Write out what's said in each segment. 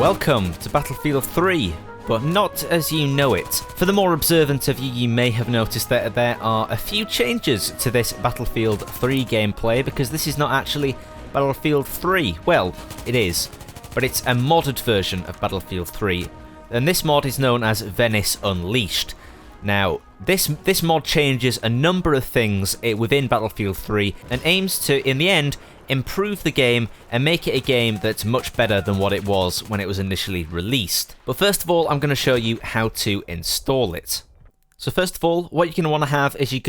Welcome to Battlefield 3, but not as you know it. For the more observant of you, you may have noticed that there are a few changes to this Battlefield 3 gameplay, because this is not actually Battlefield 3. Well, it is, but it's a modded version of Battlefield 3, and this mod is known as Venice Unleashed. Now, this mod changes a number of things within Battlefield 3 and aims to, in the end, improve the game and make it a game that's much better than what it was when it was initially released. But first of all, I'm going to show you how to install it. So first of all, what you're going to want to have is you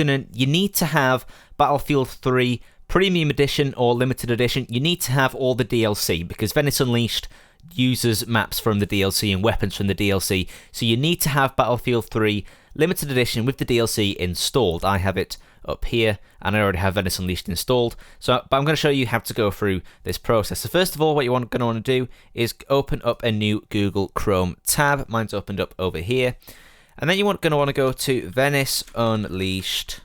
need to have Battlefield 3 Premium Edition or Limited Edition. You need to have all the DLC, because Venice Unleashed uses maps from the DLC and weapons from the DLC. So you need to have Battlefield 3 Limited Edition with the DLC installed. I have it up here, and I already have Venice Unleashed installed. But I'm going to show you how to go through this process. So first of all, what you're going to want to do is open up a new Google Chrome tab. Mine's opened up over here. And then you're going to want to go to Venice Unleashed,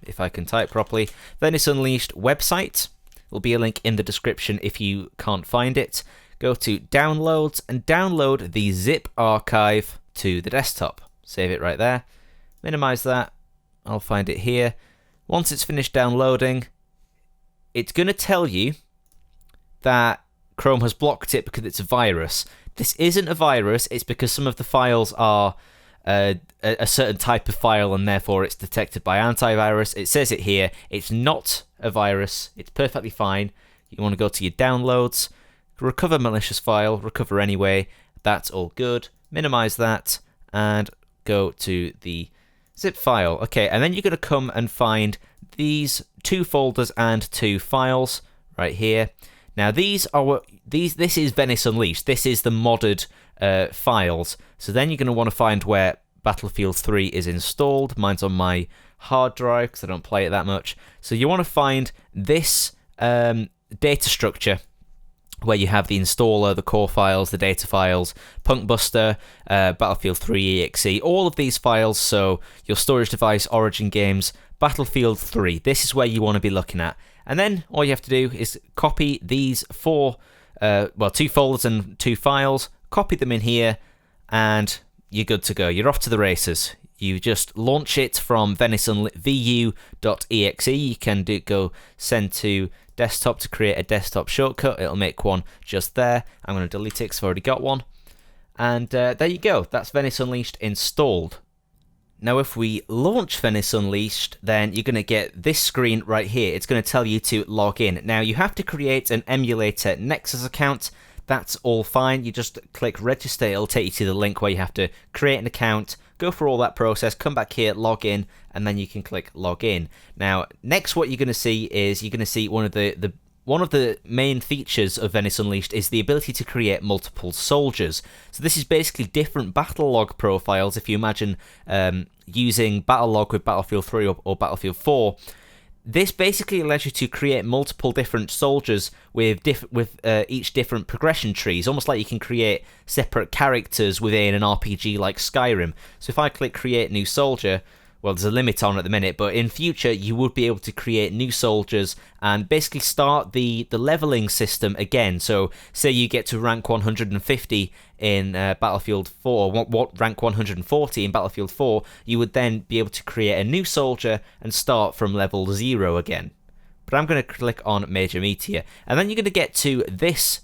if I can type properly, Venice Unleashed website. There'll be a link in the description if you can't find it. Go to Downloads and download the zip archive to the desktop. Save it right there. Minimize that. I'll find it here. Once it's finished downloading, it's going to tell you that Chrome has blocked it because it's a virus. This isn't a virus, it's because some of the files are a certain type of file, and therefore it's detected by antivirus. It says it here. It's not a virus. It's perfectly fine. You want to go to your downloads, recover malicious file, recover anyway. That's all good. Minimize that and go to the zip file. Okay, and then you're going to come and find these two folders and two files right here. Now this is Venice Unleashed. This is the modded files. So then you're going to want to find where Battlefield 3 is installed. Mine's on my hard drive because I don't play it that much. So you want to find this data structure where you have the installer, the core files, the data files, Punkbuster, Battlefield 3 exe, all of these files. So your storage device, Origin Games, Battlefield 3. This is where you want to be looking at. And then all you have to do is copy these two folders and two files, copy them in here, and you're good to go. You're off to the races. You just launch it from vu.exe. You can go send to desktop to create a desktop shortcut. It'll make one just there. I'm going to delete it because I've already got one. And there you go. That's Venice Unleashed installed. Now, if we launch Venice Unleashed, then you're going to get this screen right here. It's going to tell you to log in. Now, you have to create an emulator Nexus account. That's all fine. You just click register. It'll take you to the link where you have to create an account, go through all that process, come back here, log in, and then you can click log in. Now, next what you're going to see is one of the main features of Venice Unleashed is the ability to create multiple soldiers. So this is basically different battle log profiles. If you imagine using battle log with Battlefield 3 or Battlefield 4, this basically allows you to create multiple different soldiers with each different progression trees, almost like you can create separate characters within an RPG like Skyrim. So if I click create new soldier, well, there's a limit on at the minute, but in future you would be able to create new soldiers and basically start the leveling system again. So say you get to rank 150 in Battlefield 4, what rank 140 in Battlefield 4, you would then be able to create a new soldier and start from level 0 again. But I'm going to click on MajorMeteor, and then you're going to get to this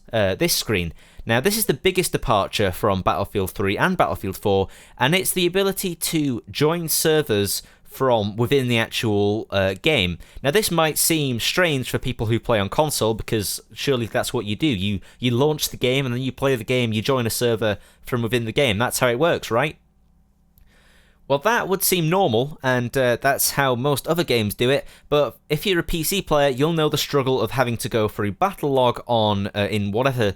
screen. Now, this is the biggest departure from Battlefield 3 and Battlefield 4, and it's the ability to join servers from within the actual game. Now, this might seem strange for people who play on console, because surely that's what you do. You launch the game, and then you play the game, you join a server from within the game. That's how it works, right? Well, that would seem normal, and that's how most other games do it, but if you're a PC player, you'll know the struggle of having to go through Battlelog in whatever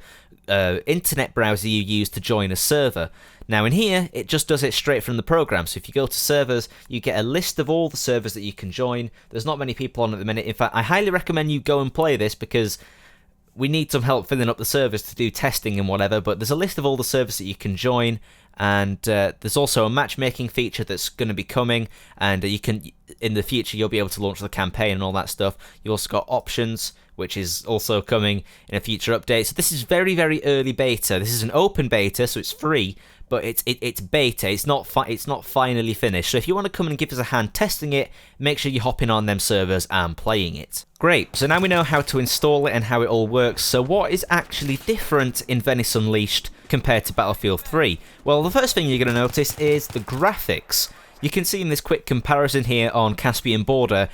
internet browser you use to join a server. Now in here, it just does it straight from the program. So if you go to servers, you get a list of all the servers that you can join. There's not many people on at the minute. In fact, I highly recommend you go and play this, because we need some help filling up the servers to do testing and whatever, but there's a list of all the servers that you can join, and there's also a matchmaking feature that's going to be coming, and you can, in the future, you'll be able to launch the campaign and all that stuff. You also got options, which is also coming in a future update. So this is very, very early beta. This is an open beta, so it's free, but it's beta. It's not finally finished. So if you want to come and give us a hand testing it, make sure you hop in on them servers and playing it. Great. So now we know how to install it and how it all works. So what is actually different in Venice Unleashed compared to Battlefield 3? Well, the first thing you're going to notice is the graphics. You can see in this quick comparison here on Caspian Border,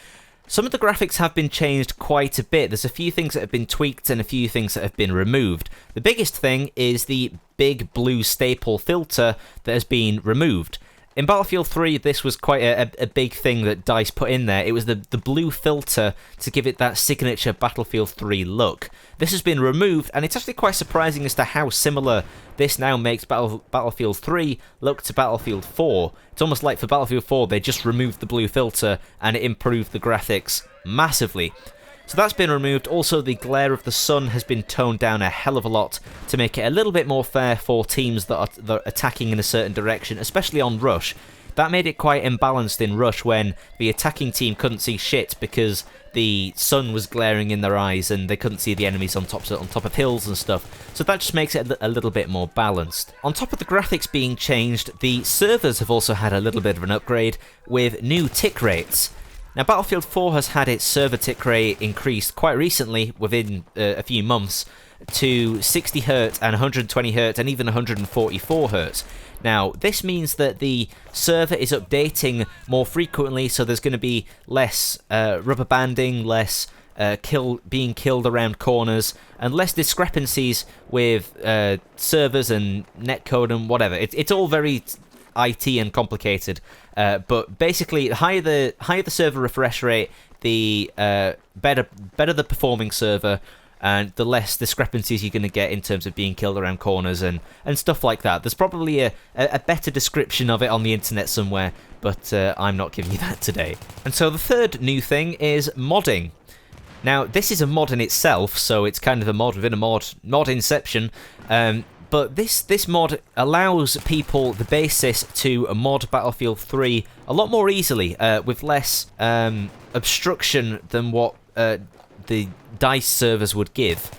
some of the graphics have been changed quite a bit. There's a few things that have been tweaked and a few things that have been removed. The biggest thing is the big blue staple filter that has been removed. In Battlefield 3, this was quite a big thing that DICE put in there. It was the blue filter to give it that signature Battlefield 3 look. This has been removed, and it's actually quite surprising as to how similar this now makes Battlefield 3 look to Battlefield 4. It's almost like for Battlefield 4, they just removed the blue filter, and it improved the graphics massively. So that's been removed. Also, the glare of the sun has been toned down a hell of a lot to make it a little bit more fair for teams that are attacking in a certain direction, especially on Rush. That made it quite imbalanced in Rush when the attacking team couldn't see shit because the sun was glaring in their eyes and they couldn't see the enemies on top of hills and stuff. So that just makes it a little bit more balanced. On top of the graphics being changed, the servers have also had a little bit of an upgrade with new tick rates. Now, Battlefield 4 has had its server tick rate increased quite recently, within a few months, to 60Hz and 120Hz and even 144Hz. Now, this means that the server is updating more frequently, so there's going to be less rubber banding, less being killed around corners, and less discrepancies with servers and netcode and whatever. It's all very IT and complicated, but basically, the higher the server refresh rate, the better the performing server, and the less discrepancies you're going to get in terms of being killed around corners and stuff like that. There's probably a better description of it on the internet somewhere, but I'm not giving you that today. And so the third new thing is modding. Now, this is a mod in itself, so it's kind of a mod within a mod inception. But this mod allows people the basis to mod Battlefield 3 a lot more easily, with less obstruction than what the DICE servers would give,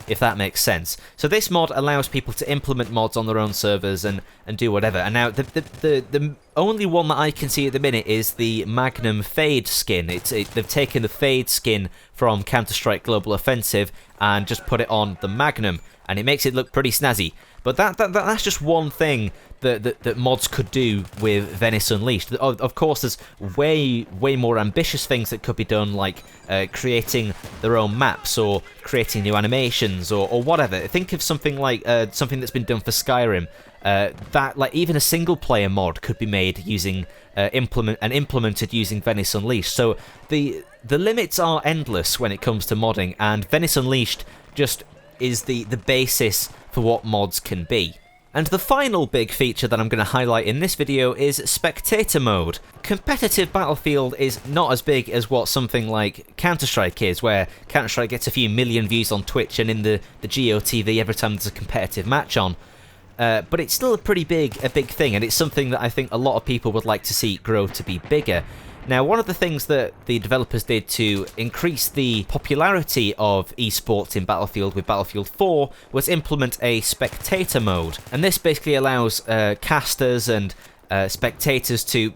if that makes sense. So this mod allows people to implement mods on their own servers and do whatever. And now the only one that I can see at the minute is the Magnum Fade skin. They've taken the Fade skin from Counter-Strike Global Offensive and just put it on the Magnum, and it makes it look pretty snazzy. But that's just one thing that mods could do with Venice Unleashed. Of course, there's way more ambitious things that could be done, like creating their own maps or creating new animations or whatever. Think of something like something that's been done for Skyrim. That, like, even a single player mod could be made using implemented using Venice Unleashed. So the limits are endless when it comes to modding, and Venice Unleashed just is the basis for what mods can be. And the final big feature that I'm going to highlight in this video is Spectator Mode. Competitive Battlefield is not as big as what something like Counter-Strike is, where Counter-Strike gets a few million views on Twitch and in the GOTV every time there's a competitive match on. But it's still a big thing, and it's something that I think a lot of people would like to see grow to be bigger. Now, one of the things that the developers did to increase the popularity of esports in Battlefield with Battlefield 4 was implement a spectator mode. And this basically allows casters and spectators to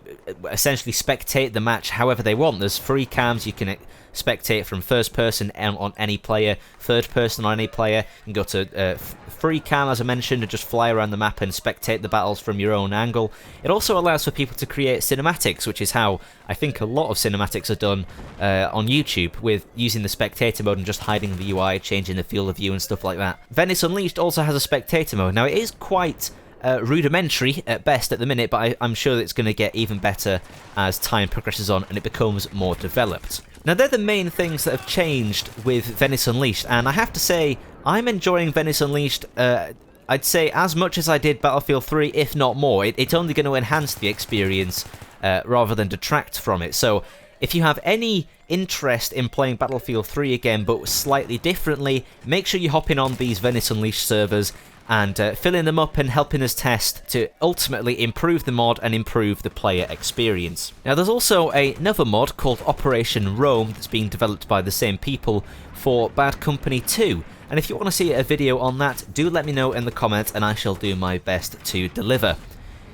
essentially spectate the match however they want. There's free cams, you can spectate from first person on any player, third person on any player. You can go to free cam, as I mentioned, and just fly around the map and spectate the battles from your own angle. It also allows for people to create cinematics, which is how I think a lot of cinematics are done on YouTube, with using the spectator mode and just hiding the UI, changing the field of view and stuff like that. Venice Unleashed also has a spectator mode. Now, it is quite rudimentary at best at the minute, but I'm sure that it's going to get even better as time progresses on and it becomes more developed. Now, they're the main things that have changed with Venice Unleashed, and I have to say, I'm enjoying Venice Unleashed, I'd say as much as I did Battlefield 3, if not more. It's only going to enhance the experience rather than detract from it. So If you have any interest in playing Battlefield 3 again but slightly differently, make sure you hop in on these Venice Unleashed servers and filling them up and helping us test to ultimately improve the mod and improve the player experience. Now there's also another mod called Operation Rome that's being developed by the same people for Bad Company 2, and if you want to see a video on that, do let me know in the comments and I shall do my best to deliver.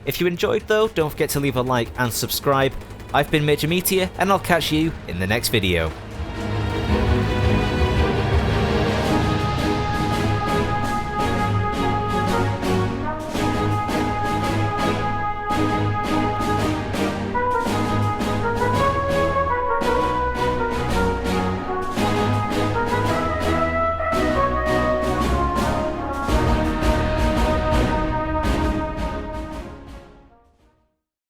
If you enjoyed though, don't forget to leave a like and subscribe. I've been MajorMeteor and I'll catch you in the next video.